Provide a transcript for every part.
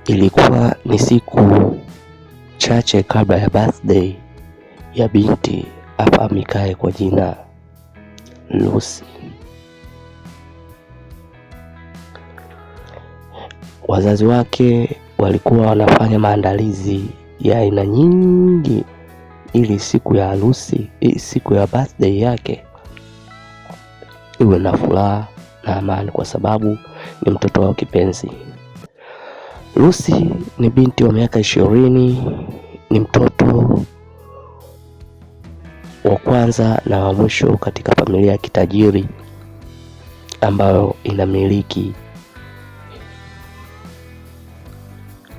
Ilikuwa ni siku chache kabla ya birthday ya binti afahamikaye kwa jina Lucy. Wazazi wake walikuwa wanafanya maandalizi ya aina nyingi ili siku ya harusi, siku ya birthday yake iwe na furaha na amani, kwa sababu ni mtoto wao kipenzi. Lucy ni binti wa miaka 20, ni mtoto wa kwanza na wa mwisho katika familia ya kitajiri ambayo inamiliki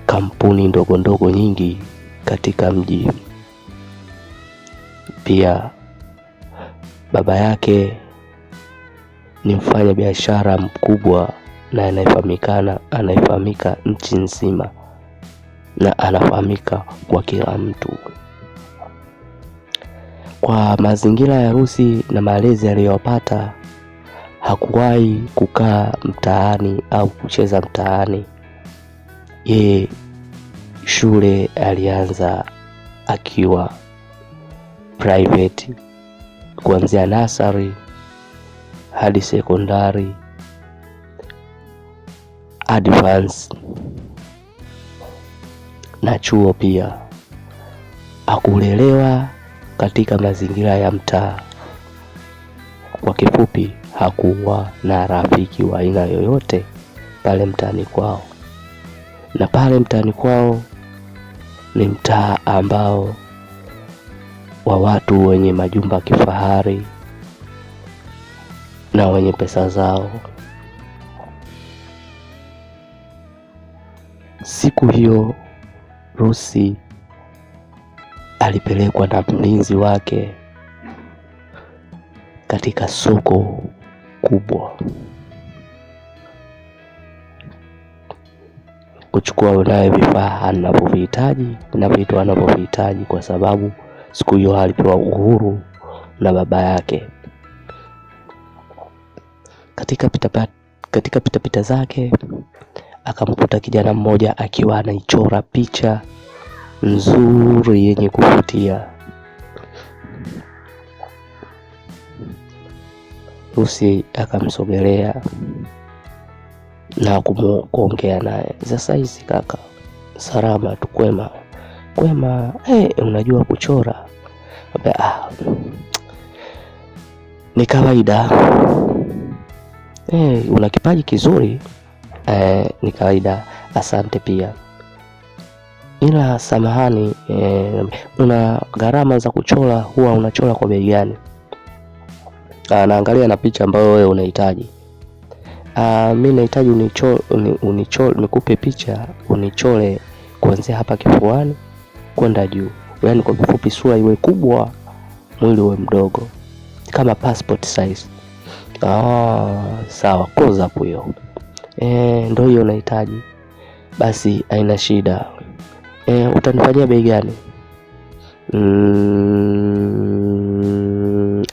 kampuni ndogo ndogo nyingi katika mji. Pia baba yake ni mfanya biashara mkubwa na anayefahamika nchi nzima na anafahamika kwa kila mtu. Kwa mazingira ya Lucy na malezi aliyopata, hakuwahi kukaa mtaani au kucheza mtaani. Yeye shule alianza akiwa private, kuanzia nursery hadi sekondari, advance na chuo pia. Hakulelewa katika mazingira ya mtaa. Kwa kifupi, hakuwa na rafiki wa aina yoyote pale mtaani kwao. Na pale mtaani kwao ni mtaa ambao wa watu wenye majumba kifahari na wenye pesa zao. Siku hiyo Lucy alipelekwa na mlinzi wake katika soko kubwa kuchukua naye vifaa anavyovihitaji na vitu anavyovihitaji, kwa sababu siku hiyo alipewa uhuru na baba yake. Katika pitapita zake akamkuta kijana mmoja akiwa anaichora picha nzuri yenye kuvutia. Lucy akamsogelea na kuongea naye. Sasa hizi kaka, salama tu, kwema? Unajua kuchora? Ni kawaida. Una kipaji kizuri. Ni kawaida, asante pia. Ila samahani, una gharama za kuchora, huwa unachora kwa bei gani? Naangalia na picha ambayo wewe unahitaji. Mimi nahitaji nikupe picha unichore kuanzia hapa kifuani kwenda juu. Yaani kwa kifupi, sura iwe kubwa, mwili uwe mdogo, kama passport size. Sawa, close up hiyo. Ndio hiyo unahitaji. Basi haina shida. Utanifanyia bei gani?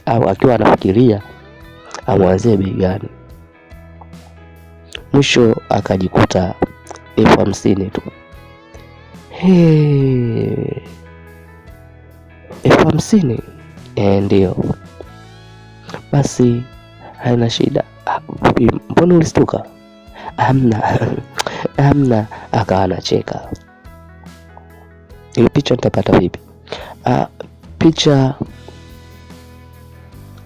Au akiwa anafikiria amwanzie bei gani. Mwisho akajikuta 50,000 tu. 50,000? Ndio. Basi haina shida. Mbona ulistuka? Hamna. Akawa anacheka. Ile picha nitapata vipi? Picha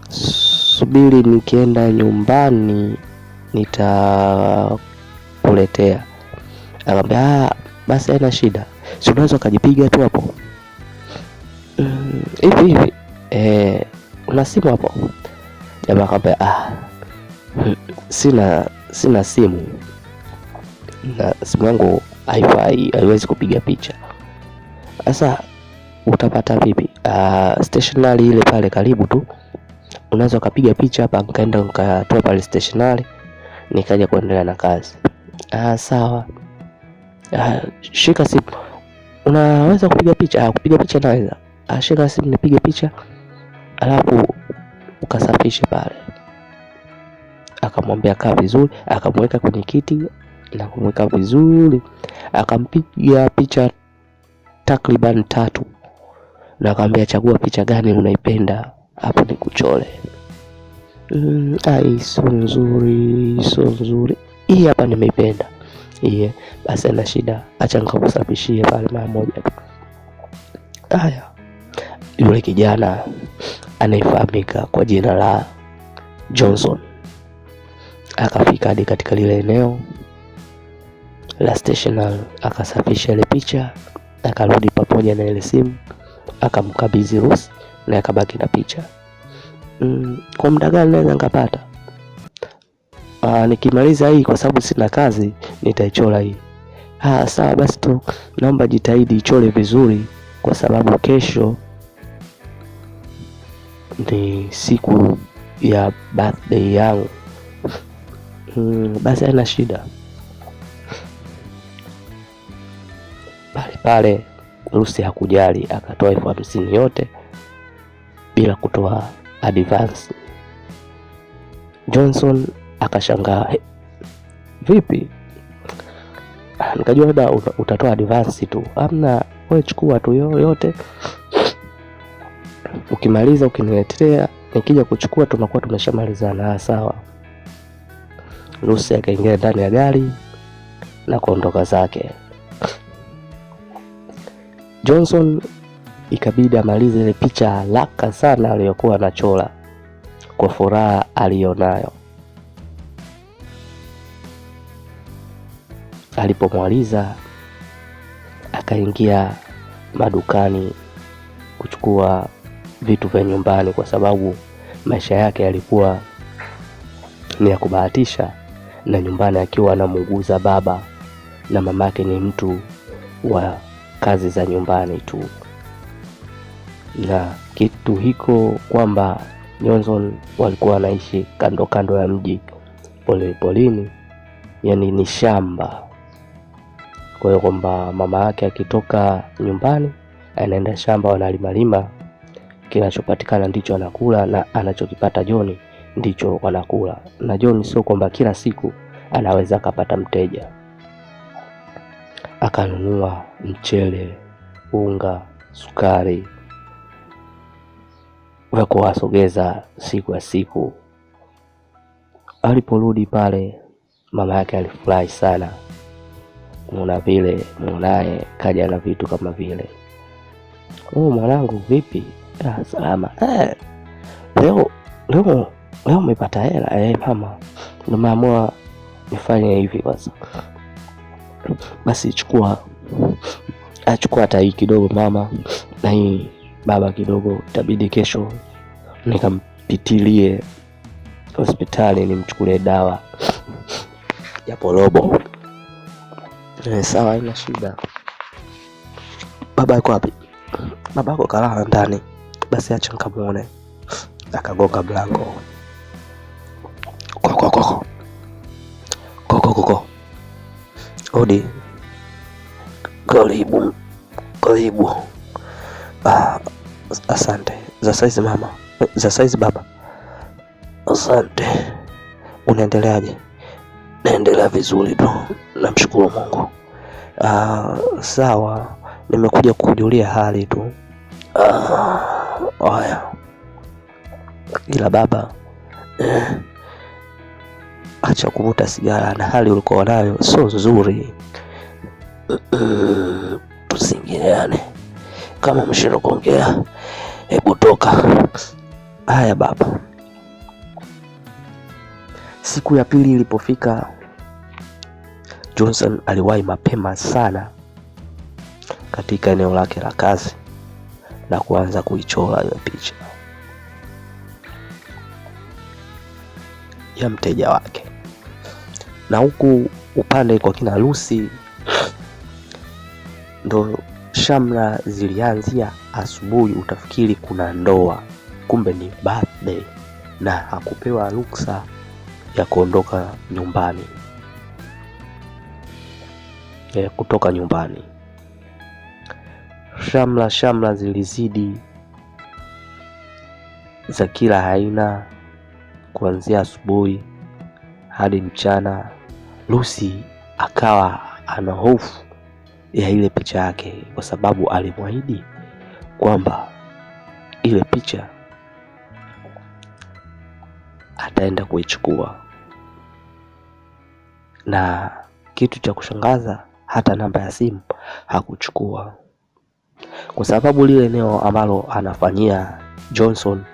subiri nikienda nyumbani nitakuletea. Akamwambia basi haina shida. Si unaweza ukajipiga tu hapo. Hivi una simu hapo? Jamaa akamwambia sina simu. Na simu yangu haiwezi kupiga picha. Sasa utapata vipi? Stationery ile pale karibu tu, unaweza ukapiga picha hapa, nikaenda nikatoa pale stationery, nikaja kuendelea na kazi. Sawa. Shika simu. Unaweza kupiga picha? Kupiga picha naweza. Shika simu nipige picha, alafu ukasafishe pale. Akamwambia kaa vizuri, akamweka kwenye kiti, na kumweka vizuri. Akampiga picha takriban 3 na akamwambia chagua picha gani unaipenda hapo nikuchole. So nzuri. Hii hapa nimeipenda. Basi ana shida, acha nikakusafishie pale mara moja. Haya, yule kijana anayefahamika kwa jina la Johnson akafika hadi katika lile eneo la stationery, akasafisha ile picha, akarudi pamoja na ile simu, akamkabidhi Lucy na akabaki na picha. Kwa muda gani naweza ngapata? Nikimaliza hii, kwa sababu sina kazi, nitaichora hii. Sawa basi tu, naomba jitahidi ichore vizuri kwa sababu kesho ni siku ya birthday yangu. Basi haina shida. Pale Lucy hakujali, akatoa 50,000 yote bila kutoa advance. Johnson akashangaa, vipi? Nikajua labda utatoa advance tu. Amna, wewe chukua tu yote, ukimaliza ukiniletea, nikija kuchukua tunakuwa tumeshamalizana. Sawa. Lucy akaingia ndani ya gari na kuondoka zake. Johnson ikabidi amalize ile picha haraka sana aliyokuwa anachora kwa furaha alionayo. Alipomaliza akaingia madukani kuchukua vitu vya nyumbani, kwa sababu maisha yake yalikuwa ni ya kubahatisha, na nyumbani akiwa anamuuguza baba na mamake ni mtu wa kazi za nyumbani tu. Na kitu hiko kwamba Johnson walikuwa wanaishi kando ya mji, polini, yani ni shamba. Kwa hiyo kwamba mama yake akitoka nyumbani anaenda shamba, wanalima, kinachopatikana ndicho anakula, na anachokipata John ndicho wanakula. Na John sio kwamba kila siku anaweza akapata mteja. Akanunua mchele, unga, sukari wa kuwasogeza siku ya siku. Aliporudi pale, mama yake alifurahi sana. Mwanae kaja na vitu kama vile, mwanangu vipi? Salama. Leo umepata hela? Mama, nimeamua nifanye hivi kwanza. Basi chukua hata hii kidogo mama, na hii baba kidogo, itabidi kesho nikampitilie hospitali nimchukulie dawa ya porobo. Sawa, haina shida. Baba yuko wapi? Baba yako kalala ndani. Basi acha nikamuone. Akagonga mlango. Koko. Odi. Karibu. Asante. Za saizi mama. Za saizi baba. Asante. Unaendeleaje? Naendelea vizuri tu, namshukuru Mungu. Sawa, nimekuja kukujulia hali tu. Haya. Ila baba, acha kuvuta sigara, na hali ulikuwa nayo sio nzuri. Tusingiane. Kama mshindwa kuongea, hebu toka. Haya baba. Siku ya pili ilipofika, Johnson aliwahi mapema sana katika eneo lake la kazi na kuanza kuichora ile picha ya mteja wake. Na huku upande kwa kina Lucy, ndo shamra zilianzia asubuhi. Utafikiri kuna ndoa, kumbe ni birthday, na hakupewa ruksa ya kuondoka nyumbani, kutoka nyumbani. Shamla zilizidi za kila aina, kuanzia asubuhi hadi mchana. Lucy akawa ana hofu ya ile picha yake, kwa sababu alimwahidi kwamba ile picha ataenda kuichukua. Na kitu cha kushangaza, hata namba ya simu hakuchukua, kwa sababu lile eneo ambalo anafanyia Johnson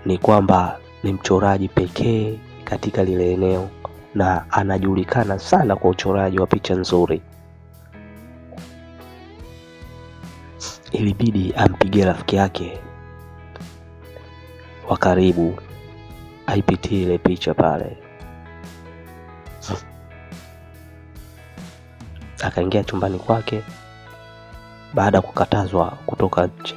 ni kwamba ni mchoraji pekee katika lile eneo na anajulikana sana kwa uchoraji wa picha nzuri. Ilibidi ampigie rafiki yake wa karibu aipitie ile picha pale. Akaingia chumbani kwake baada ya kukatazwa kutoka nje.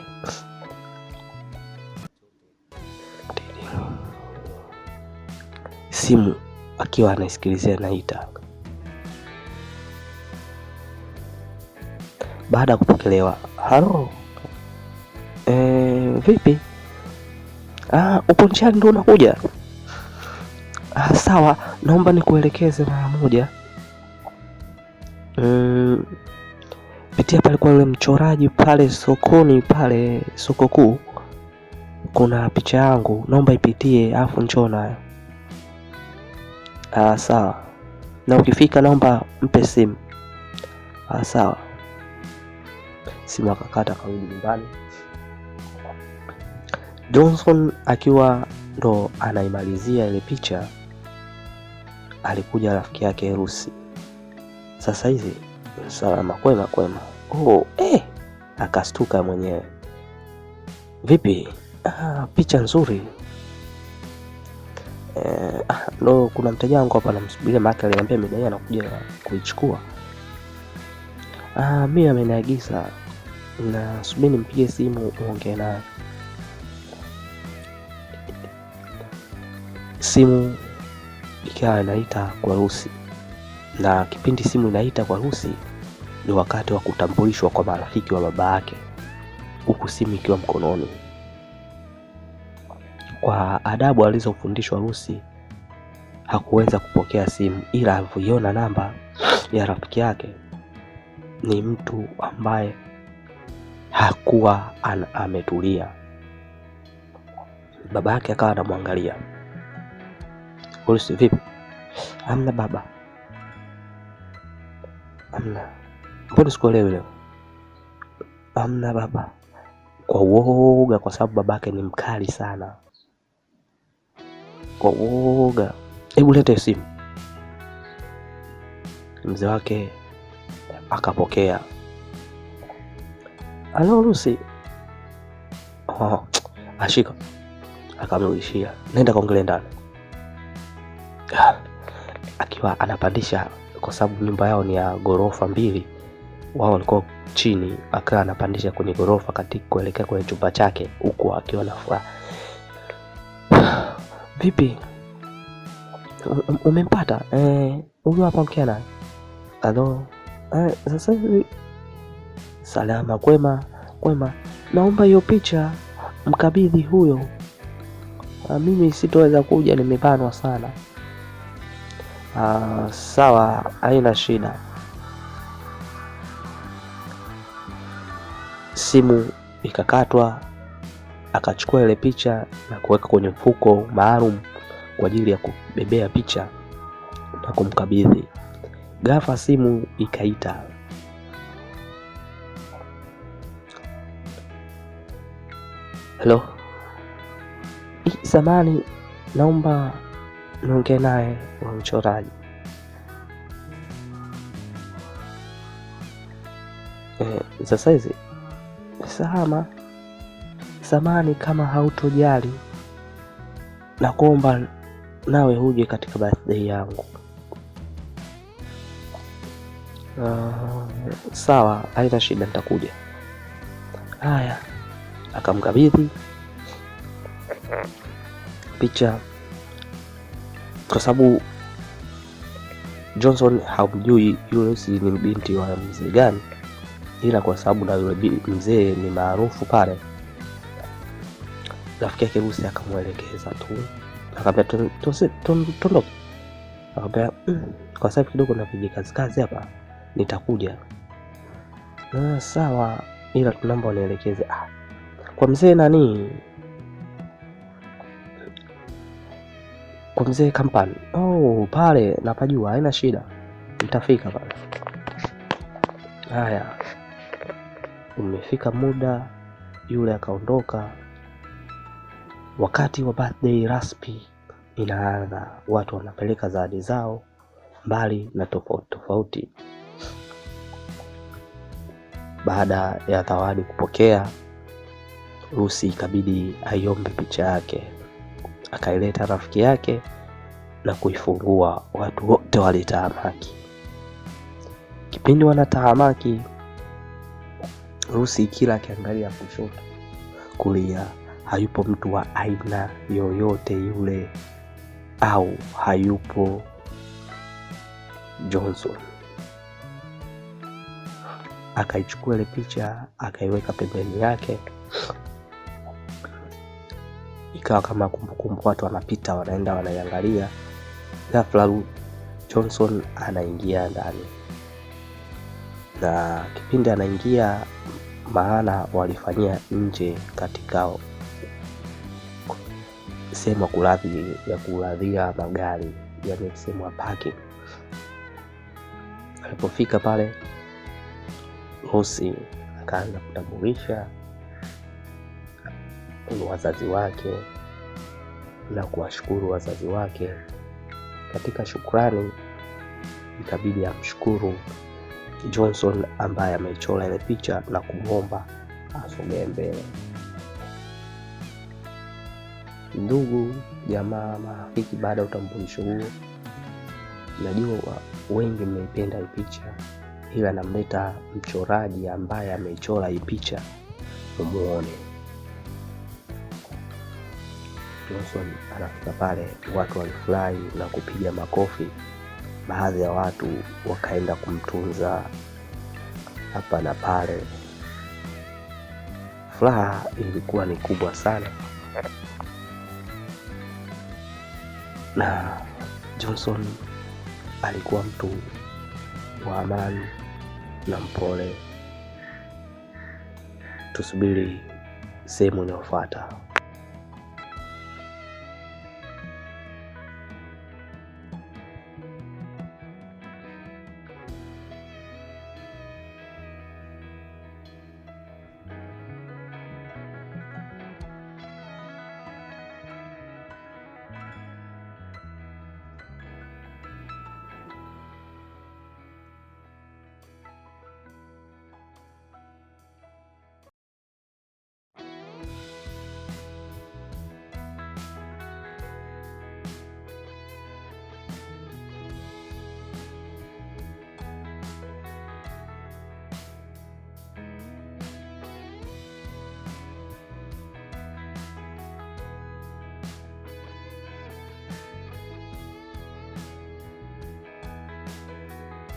Simu akiwa anaisikilizia naita. Baada ya kupokelewa, halo, vipi? Upo njiani ndo unakuja? Sawa, naomba nikuelekeze mara moja. Pitia pale kwa yule mchoraji pale sokoni, pale soko kuu, kuna picha yangu, naomba ipitie afu njoo nayo. Sawa, na ukifika naomba mpe simu. Sawa. Simu akakata, akarudi nyumbani. Johnson akiwa ndo anaimalizia ile picha, alikuja rafiki yake Rusi. Sasa hizi salama, kwema. Akastuka mwenyewe. Vipi? Picha nzuri. Ndo kuna mteja wangu hapa namsubiria, maana aliniambia midai anakuja kuichukua. Mimi ameniagiza na subiri nimpige simu uongee naye. Simu ikawa inaita kwa Rusi, na kipindi simu inaita kwa Rusi ni wakati wa kutambulishwa kwa marafiki wa baba yake, huku simu ikiwa mkononi. Kwa adabu alizofundishwa Rusi, hakuweza kupokea simu, ila alipoiona namba ya rafiki yake ni mtu ambaye hakuwa ametulia. Baba yake akawa anamwangalia. Rusi, vipi? Hamna baba. Hamna. Mbona sikuelewi leo? Hamna baba. Kwa uoga, kwa sababu babake ni mkali sana. Kwa uoga, hebu lete simu. Mzee wake akapokea. Halo Rusi. Ashika. Akamrudishia. Nenda kaongelee ndani. Akiwa anapandisha, kwa sababu nyumba yao ni ya ghorofa 2, wao walikuwa chini, akawa anapandisha kwenye ghorofa katika kuelekea kwenye chumba chake, huku akiwa na furaha. Vipi? Umempata? Huyu hapa ongea naye. Halo. Sasa hivi salama, kwema. Naomba hiyo picha mkabidhi huyo. Mimi sitoweza kuja, nimebanwa sana. Sawa, haina shida. Simu ikakatwa, akachukua ile picha na kuweka kwenye mfuko maalum kwa ajili ya kubebea picha na kumkabidhi. Ghafla simu ikaita. Hello. Samani, naomba niongee naye wa mchoraji. Sasa hizi samani, kama hautojali, na kuomba nawe huje katika birthday yangu. Sawa, haina shida, nitakuja. Haya, akamkabidhi picha, kwa sababu Johnson hamjui yule si ni binti wa mzee gani, ila kwa sababu na yule mzee ni maarufu pale, rafiki yake Rusi akamwelekeza tu, akamwambia tondoke. Akamwambia kwa sababu kidogo napiga kazi hapa, nitakuja. Sawa, ila tunaomba unielekeze kwa mzee nani, kwa mzee Kampani. Pale napajua, haina shida, nitafika pale. Haya, umefika muda, yule akaondoka. Wakati wa birthday rasmi inaanza, watu wanapeleka zawadi zao mbali na tofauti. Baada ya zawadi kupokea, Lucy ikabidi aiombe picha yake. Akaileta rafiki yake na kuifungua. Watu wote walitahamaki. Kipindi wanatahamaki, Lucy kila akiangalia kushoto kulia, hayupo mtu wa aina yoyote yule, au hayupo Johnson. Akaichukua ile picha, akaiweka pembeni yake, ikawa kama kumbukumbu. Watu wanapita, wanaenda wanaiangalia. Ghafla Johnson anaingia ndani, na kipindi anaingia, maana walifanyia nje katika sehemu ya kuladhia magari, yani sehemu ya parking. Alipofika pale, Lucy akaanza kutambulisha wazazi wake na kuwashukuru wazazi wake. Katika shukrani, ikabidi amshukuru Johnson ambaye amechora ile picha na kumwomba asogee mbele. Ndugu, jamaa, marafiki, baada ya utambulisho huo, najua wengi mmeipenda hii picha, ila namleta mchoraji ambaye amechora hii picha muone. Johnson anafika pale, watu walifurahi na kupiga makofi. Baadhi ya watu wakaenda kumtunza hapa na pale. Furaha ilikuwa ni kubwa sana, na Johnson alikuwa mtu wa amani na mpole. Tusubiri sehemu inayofuata.